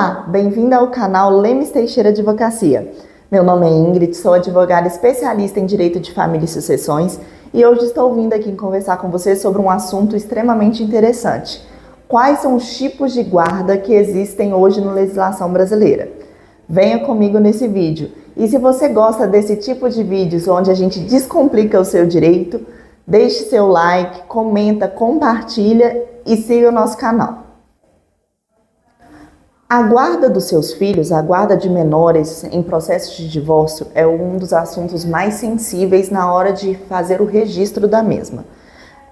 Olá, bem-vinda ao canal Lemes Teixeira Advocacia. Meu nome é Ingrid, sou advogada especialista em Direito de Família e Sucessões e hoje estou vindo aqui conversar com você sobre um assunto extremamente interessante. Quais são os tipos de guarda que existem hoje na legislação brasileira? Venha comigo nesse vídeo. E se você gosta desse tipo de vídeos onde a gente descomplica o seu direito, deixe seu like, comenta, compartilha e siga o nosso canal. A guarda dos seus filhos, a guarda de menores em processos de divórcio é um dos assuntos mais sensíveis na hora de fazer o registro da mesma.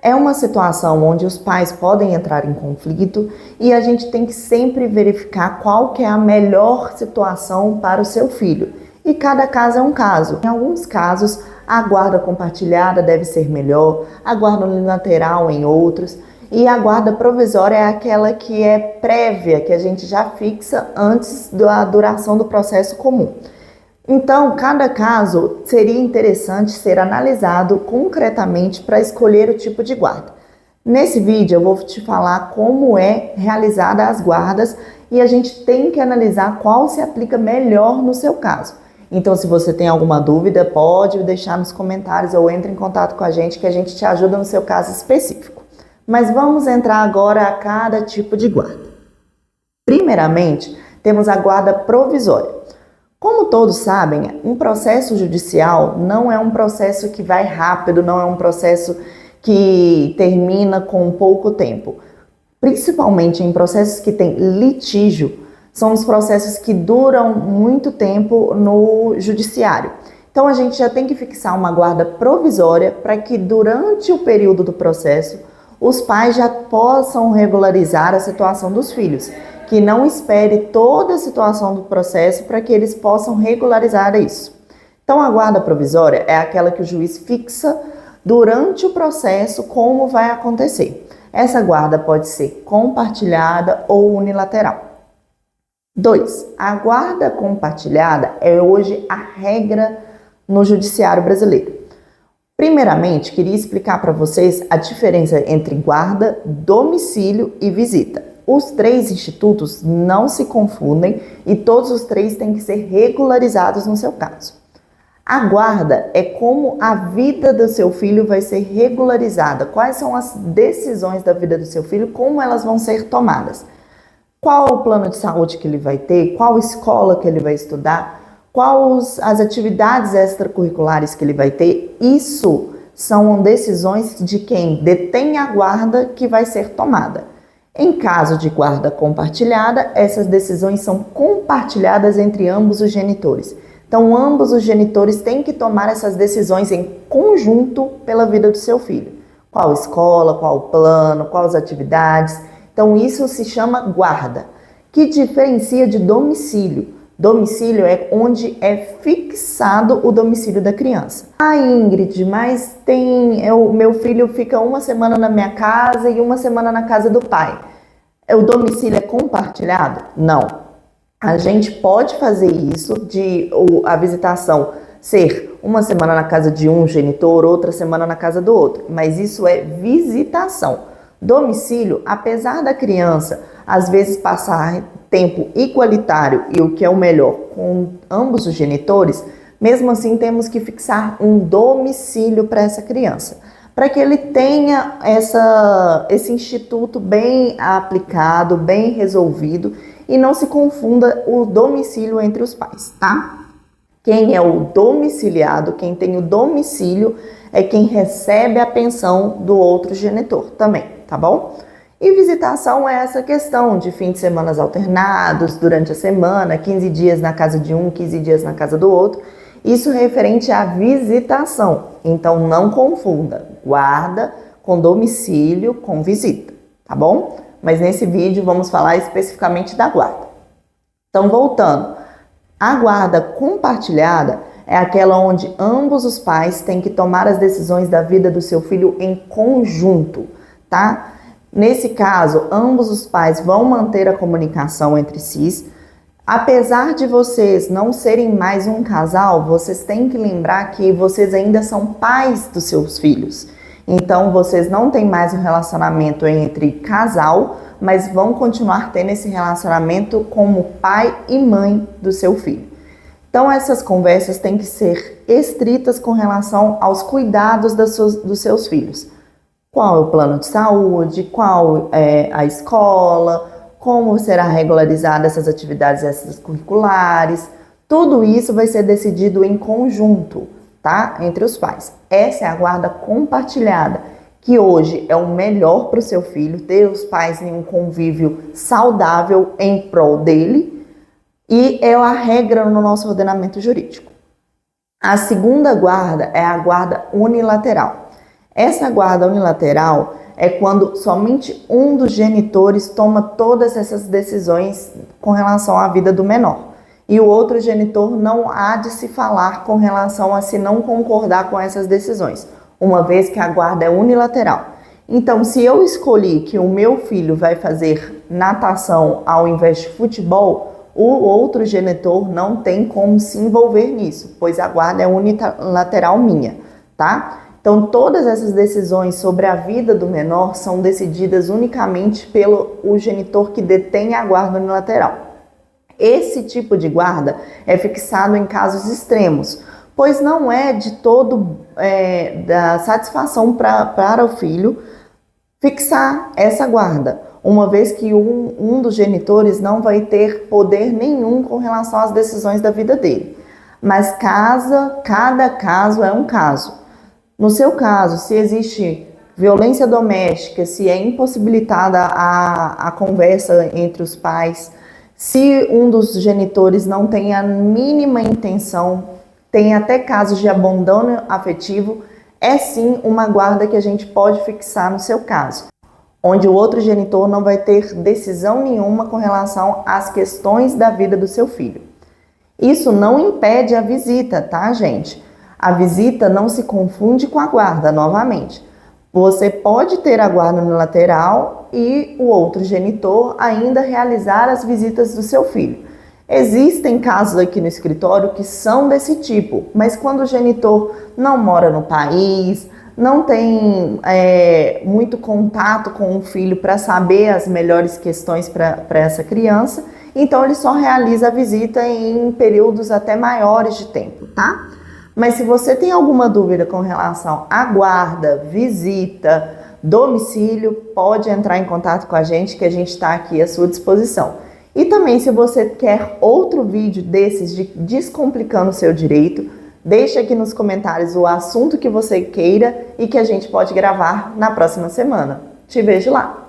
É uma situação onde os pais podem entrar em conflito e a gente tem que sempre verificar qual que é a melhor situação para o seu filho. E cada caso é um caso. Em alguns casos, a guarda compartilhada deve ser melhor, a guarda unilateral em outros. E a guarda provisória é aquela que é prévia, que a gente já fixa antes da duração do processo comum. Então, cada caso seria interessante ser analisado concretamente para escolher o tipo de guarda. Nesse vídeo eu vou te falar como é realizada as guardas e a gente tem que analisar qual se aplica melhor no seu caso. Então, se você tem alguma dúvida, pode deixar nos comentários ou entre em contato com a gente que a gente te ajuda no seu caso específico. Mas vamos entrar agora a cada tipo de guarda. Primeiramente, temos a guarda provisória. Como todos sabem, um processo judicial não é um processo que vai rápido, não é um processo que termina com pouco tempo. Principalmente em processos que têm litígio, são os processos que duram muito tempo no judiciário. Então a gente já tem que fixar uma guarda provisória para que durante o período do processo os pais já possam regularizar a situação dos filhos, que não espere toda a situação do processo para que eles possam regularizar isso. Então, a guarda provisória é aquela que o juiz fixa durante o processo como vai acontecer. Essa guarda pode ser compartilhada ou unilateral. 2. A guarda compartilhada é hoje a regra no judiciário brasileiro. Primeiramente, queria explicar para vocês a diferença entre guarda, domicílio e visita. Os três institutos não se confundem e todos os três têm que ser regularizados no seu caso. A guarda é como a vida do seu filho vai ser regularizada, quais são as decisões da vida do seu filho, como elas vão ser tomadas. Qual o plano de saúde que ele vai ter, qual escola que ele vai estudar, quais as atividades extracurriculares que ele vai ter, isso são decisões de quem detém a guarda que vai ser tomada. Em caso de guarda compartilhada, essas decisões são compartilhadas entre ambos os genitores. Então, ambos os genitores têm que tomar essas decisões em conjunto pela vida do seu filho. Qual escola, qual plano, quais atividades. Então, isso se chama guarda, que diferencia de domicílio. Domicílio é onde é fixado o domicílio da criança. Ah, Ingrid, mas meu filho fica uma semana na minha casa e uma semana na casa do pai. O domicílio é compartilhado? Não. A gente pode fazer isso de a visitação ser uma semana na casa de um genitor, outra semana na casa do outro, mas isso é visitação. Domicílio, apesar da criança às vezes passar tempo igualitário e o que é o melhor com ambos os genitores, mesmo assim temos que fixar um domicílio para essa criança, para que ele tenha esse instituto bem aplicado, bem resolvido e não se confunda o domicílio entre os pais, tá? Quem é o domiciliado, quem tem o domicílio é quem recebe a pensão do outro genitor também, tá bom? E visitação é essa questão de fim de semana alternados, durante a semana, 15 dias na casa de um, 15 dias na casa do outro. Isso referente à visitação. Então não confunda guarda com domicílio com visita, tá bom? Mas nesse vídeo vamos falar especificamente da guarda. Então voltando, a guarda compartilhada é aquela onde ambos os pais têm que tomar as decisões da vida do seu filho em conjunto, tá? Nesse caso, ambos os pais vão manter a comunicação entre si. Apesar de vocês não serem mais um casal, vocês têm que lembrar que vocês ainda são pais dos seus filhos. Então, vocês não têm mais um relacionamento entre casal, mas vão continuar tendo esse relacionamento como pai e mãe do seu filho. Então, essas conversas têm que ser estritas com relação aos cuidados dos seus filhos. Qual é o plano de saúde, qual é a escola, como será regularizada essas atividades extracurriculares. Tudo isso vai ser decidido em conjunto, tá? Entre os pais. Essa é a guarda compartilhada, que hoje é o melhor para o seu filho, ter os pais em um convívio saudável em prol dele, e é a regra no nosso ordenamento jurídico. A segunda guarda é a guarda unilateral. Essa guarda unilateral é quando somente um dos genitores toma todas essas decisões com relação à vida do menor. E o outro genitor não há de se falar com relação a se não concordar com essas decisões, uma vez que a guarda é unilateral. Então, se eu escolhi que o meu filho vai fazer natação ao invés de futebol, o outro genitor não tem como se envolver nisso, pois a guarda é unilateral minha, tá? Então, todas essas decisões sobre a vida do menor são decididas unicamente pelo genitor que detém a guarda unilateral. Esse tipo de guarda é fixado em casos extremos, pois não é de todo da satisfação para o filho fixar essa guarda, uma vez que um dos genitores não vai ter poder nenhum com relação às decisões da vida dele. Mas cada caso é um caso. No seu caso, se existe violência doméstica, se é impossibilitada a conversa entre os pais, se um dos genitores não tem a mínima intenção, tem até casos de abandono afetivo, é sim uma guarda que a gente pode fixar no seu caso, onde o outro genitor não vai ter decisão nenhuma com relação às questões da vida do seu filho. Isso não impede a visita, tá, gente? A visita não se confunde com a guarda, novamente. Você pode ter a guarda unilateral e o outro genitor ainda realizar as visitas do seu filho. Existem casos aqui no escritório que são desse tipo, mas quando o genitor não mora no país, não tem muito contato com o filho para saber as melhores questões para essa criança, então ele só realiza a visita em períodos até maiores de tempo, tá? Mas se você tem alguma dúvida com relação à guarda, visita, domicílio, pode entrar em contato com a gente, que a gente está aqui à sua disposição. E também, se você quer outro vídeo desses de Descomplicando o Seu Direito, deixe aqui nos comentários o assunto que você queira e que a gente pode gravar na próxima semana. Te vejo lá!